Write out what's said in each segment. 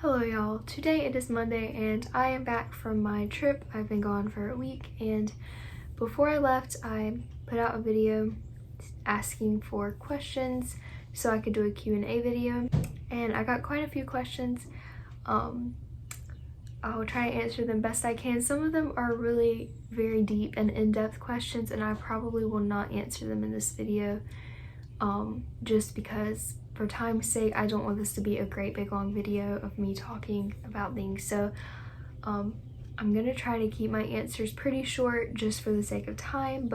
Hello y'all, today it is Monday and I am back from my trip. I've been gone for a week, and before I left I put out a video asking for questions so I could do a Q&A video, and I got quite a few questions. I'll try to answer them best I can. Some of them are really very deep and in-depth questions, and I probably will not answer them in this video just because for time's sake I don't want this to be a great big long video of me talking about things. So I'm gonna try to keep my answers pretty short just for the sake of time.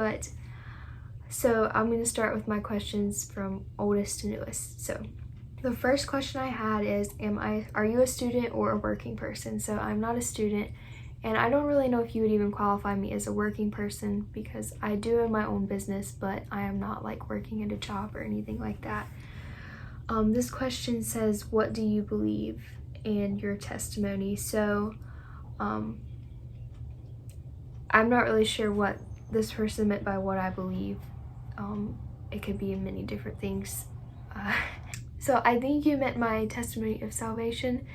So I'm gonna start with my questions from oldest to newest. So the first question I had is, are you a student or a working person? So I'm not a student, and I don't really know if you would even qualify me as a working person because I do own my own business, but I am not like working at a job or anything like that. This question says, what do you believe in your testimony? So I'm not really sure what this person meant by what I believe. It could be many different things. So I think you meant my testimony of salvation.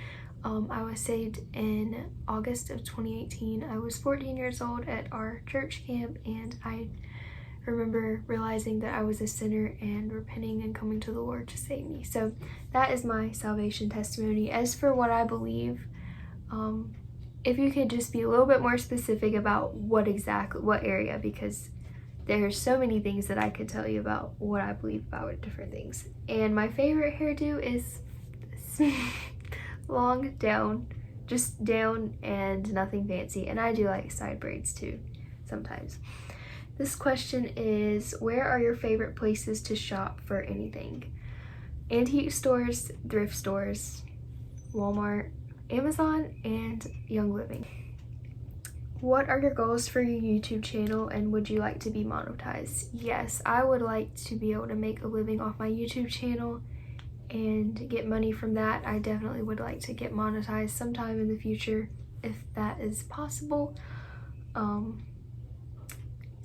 I was saved in August of 2018. I was 14 years old at our church camp, and I remember realizing that I was a sinner and repenting and coming to the Lord to save me. So that is my salvation testimony. As for what I believe, if you could just be a little bit more specific about what area, because there's so many things that I could tell you about what I believe about different things. And my favorite hairdo is long down, just down and nothing fancy. And I do like side braids too, sometimes. This question is, where are your favorite places to shop for anything? Antique stores, thrift stores, Walmart, Amazon, and Young Living. What are your goals for your YouTube channel, and would you like to be monetized? Yes, I would like to be able to make a living off my YouTube channel and get money from that. I definitely would like to get monetized sometime in the future if that is possible.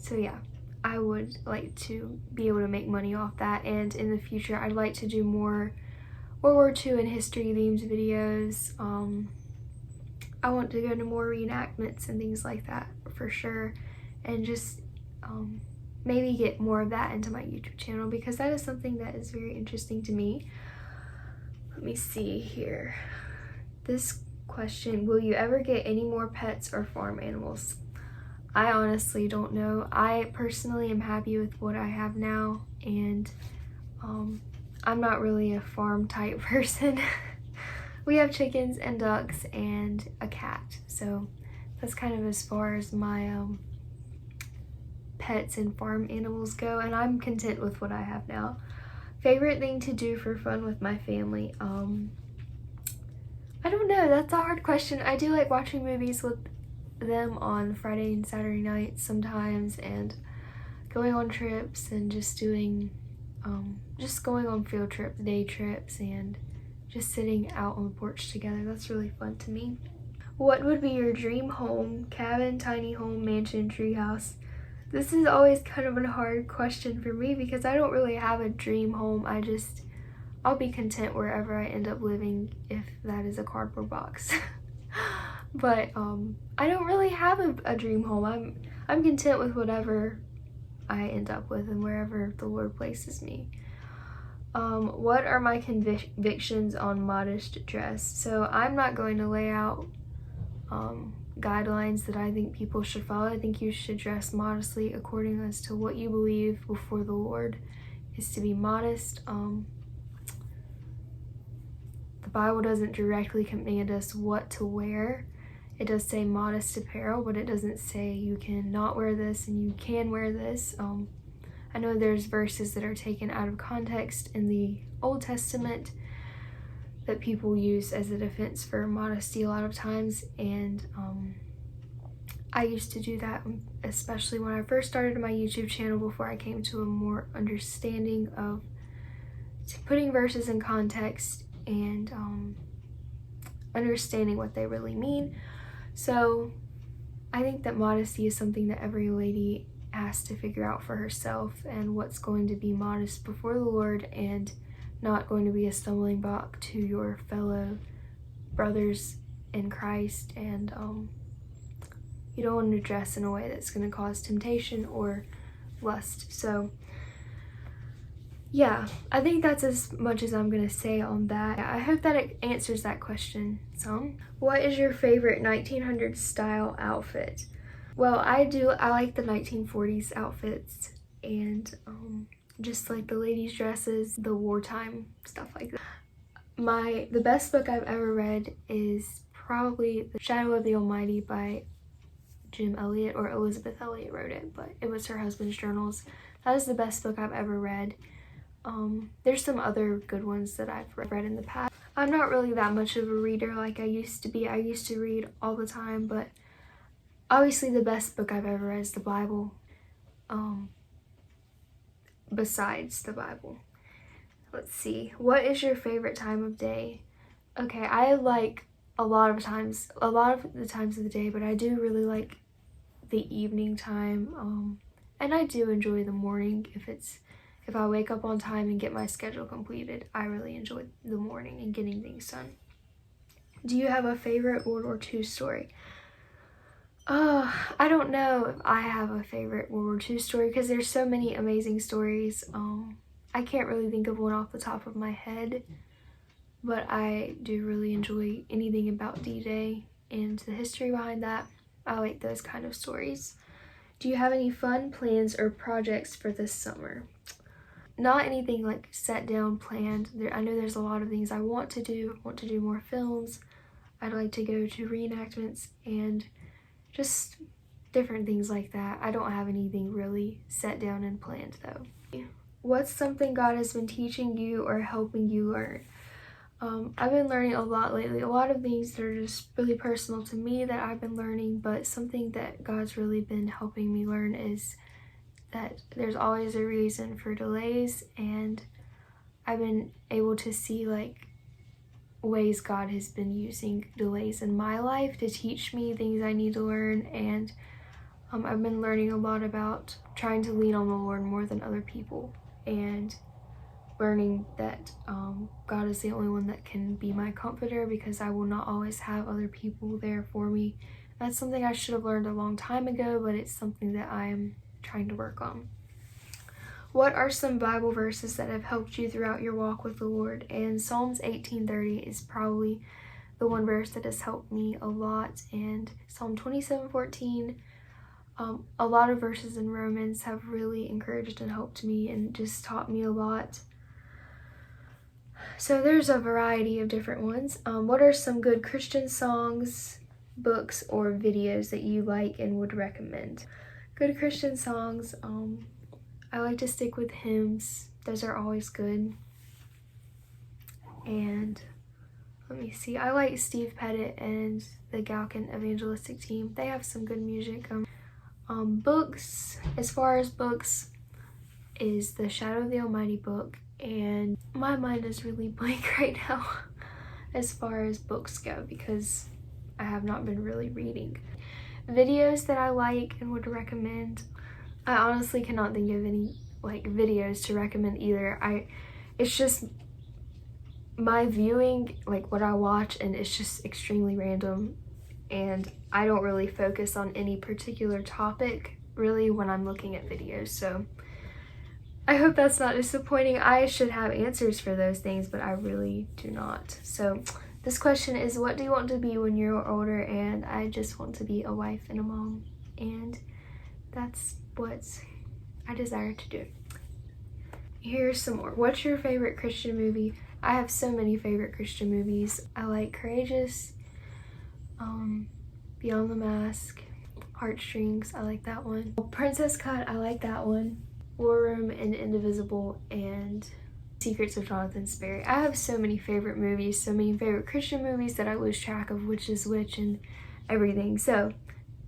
So yeah, I would like to be able to make money off that, and in the future I'd like to do more World War II and history themed videos. I want to go into more reenactments and things like that for sure, and just maybe get more of that into my YouTube channel because that is something that is very interesting to me. Let me see here. This question, will you ever get any more pets or farm animals? I honestly don't know. I personally am happy with what I have now, and I'm not really a farm type person. We have chickens and ducks and a cat, so that's kind of as far as my pets and farm animals go, and I'm content with what I have now. Favorite thing to do for fun with my family? I don't know, that's a hard question. I do like watching movies with them on Friday and Saturday nights sometimes, and going on trips and just doing just going on field trips, day trips, and just sitting out on the porch together. That's really fun to me. What would be your dream home? Cabin, tiny home, mansion, treehouse? This is always kind of a hard question for me because I don't really have a dream home. I'll be content wherever I end up living, if that is a cardboard box. But I don't really have a dream home. I'm content with whatever I end up with and wherever the Lord places me. What are my convictions on modest dress? So I'm not going to lay out guidelines that I think people should follow. I think you should dress modestly according as to what you believe before the Lord is to be modest. The Bible doesn't directly command us what to wear. It does say modest apparel, but it doesn't say you cannot wear this and you can wear this. I know there's verses that are taken out of context in the Old Testament that people use as a defense for modesty a lot of times, and I used to do that, especially when I first started my YouTube channel, before I came to a more understanding of putting verses in context and understanding what they really mean. So I think that modesty is something that every lady has to figure out for herself, and what's going to be modest before the Lord and not going to be a stumbling block to your fellow brothers in Christ, and you don't want to dress in a way that's going to cause temptation or lust. So yeah, I think that's as much as I'm going to say on that. I hope that it answers that question some. What is your favorite 1900s style outfit? Well, I like the 1940s outfits, and just like the ladies' dresses, the wartime stuff like that. The best book I've ever read is probably The Shadow of the Almighty by Jim Elliot, or Elizabeth Elliot wrote it, but it was her husband's journals. That is the best book I've ever read. There's some other good ones that I've read in the past. I'm not really that much of a reader like I used to be. I used to read all the time, but obviously the best book I've ever read is the Bible, besides the Bible. Let's see, what is your favorite time of day? Okay, I like a lot of the times of the day, but I do really like the evening time, and I do enjoy the morning. If I wake up on time and get my schedule completed, I really enjoy the morning and getting things done. Do you have a favorite World War II story? I don't know if I have a favorite World War II story because there's so many amazing stories. I can't really think of one off the top of my head, but I do really enjoy anything about D-Day and the history behind that. I like those kind of stories. Do you have any fun plans or projects for this summer? Not anything like set down, planned. I know there's a lot of things I want to do. I want to do more films. I'd like to go to reenactments and just different things like that. I don't have anything really set down and planned though. What's something God has been teaching you or helping you learn? I've been learning a lot lately. A lot of things that are just really personal to me that I've been learning, but something that God's really been helping me learn is that there's always a reason for delays, and I've been able to see like ways God has been using delays in my life to teach me things I need to learn, and I've been learning a lot about trying to lean on the Lord more than other people, and learning that God is the only one that can be my comforter, because I will not always have other people there for me. That's something I should have learned a long time ago, but it's something that I am trying to work on. What are some Bible verses that have helped you throughout your walk with the Lord? And Psalms 18:30 is probably the one verse that has helped me a lot, and Psalm 27:14. A lot of verses in Romans have really encouraged and helped me and just taught me a lot. So there's a variety of different ones. What are some good Christian songs, books, or videos that you like and would recommend? Good Christian songs, I like to stick with hymns. Those are always good. And let me see, I like Steve Pettit and the Galkin Evangelistic Team. They have some good music. Books, as far as books, is the Shadow of the Almighty book, and my mind is really blank right now as far as books go because I have not been really reading. Videos that I like and would recommend, I honestly cannot think of any like videos to recommend either. It's just my viewing, like what I watch, and it's just extremely random, and I don't really focus on any particular topic really when I'm looking at videos, so I hope that's not disappointing. I should have answers for those things, but I really do not. So this question is, what do you want to be when you're older? And I just want to be a wife and a mom, and that's what I desire to do. Here's some more. What's your favorite Christian movie? I have so many favorite Christian movies. I like Courageous, Beyond the Mask, Heartstrings, I like that one. Princess Cut, I like that one. War Room and Indivisible, and Secrets of Jonathan Sperry. I have so many favorite movies, so many favorite Christian movies that I lose track of which is which and everything. So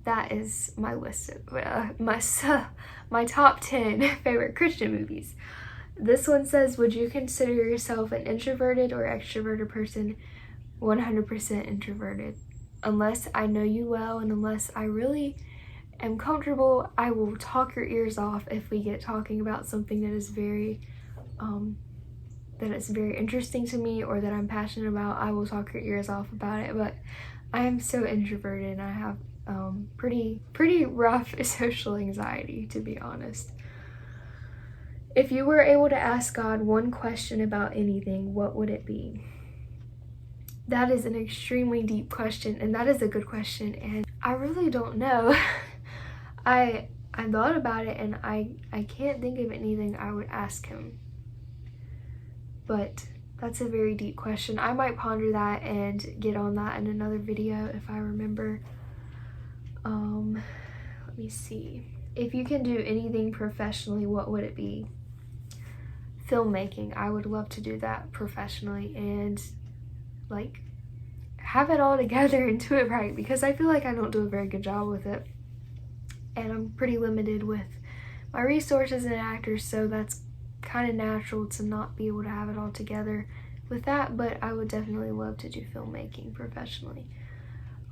that is my list of my top 10 favorite Christian movies. This one says, would you consider yourself an introverted or extroverted person? 100% introverted. Unless I know you well and unless I really am comfortable, I will talk your ears off if we get talking about something that is very that it's very interesting to me or that I'm passionate about, I will talk your ears off about it. But I am so introverted and I have pretty rough social anxiety, to be honest. If you were able to ask God one question about anything, what would it be? That is an extremely deep question, and that is a good question, and I really don't know. I thought about it, and I can't think of anything I would ask him. But that's a very deep question. I might ponder that and get on that in another video if I remember. Let me see. If you can do anything professionally, what would it be? Filmmaking. I would love to do that professionally and like have it all together and do it right, because I feel like I don't do a very good job with it, and I'm pretty limited with my resources and actors, so that's kind of natural to not be able to have it all together with that. But I would definitely love to do filmmaking professionally.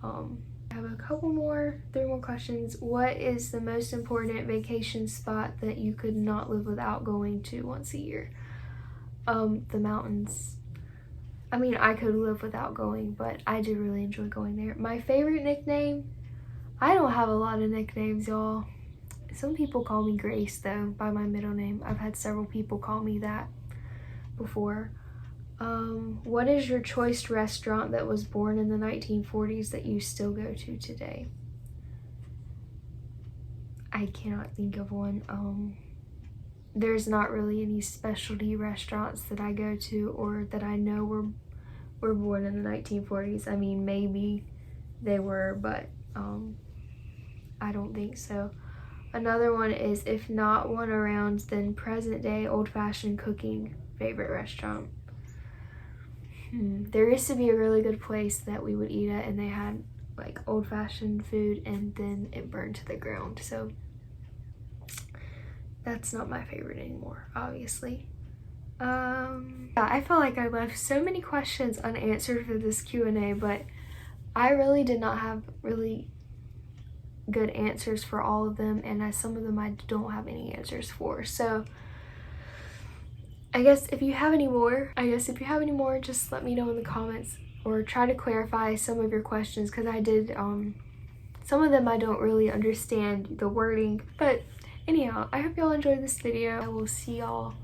I have a couple more, 3 more questions. What is the most important vacation spot that you could not live without going to once a year? The mountains. I mean, I could live without going, but I do really enjoy going there. My favorite nickname? I don't have a lot of nicknames, y'all. Some people call me Grace, though, by my middle name. I've had several people call me that before. What is your choice restaurant that was born in the 1940s that you still go to today? I cannot think of one. There's not really any specialty restaurants that I go to or that I know were born in the 1940s. I mean, maybe they were, but I don't think so. Another one is, if not one around, then present day old-fashioned cooking favorite restaurant. There used to be a really good place that we would eat at, and they had like old-fashioned food, and then it burned to the ground, so that's not my favorite anymore, obviously. Yeah, I feel like I left so many questions unanswered for this Q&A, but I really did not have really good answers for all of them, and some of them I don't have any answers for. So I guess if you have any more, just let me know in the comments, or try to clarify some of your questions, because I did some of them I don't really understand the wording. But anyhow, I hope y'all enjoyed this video. I will see y'all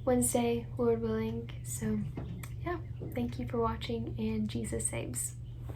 Wednesday, Lord willing. So yeah, thank you for watching, and Jesus saves.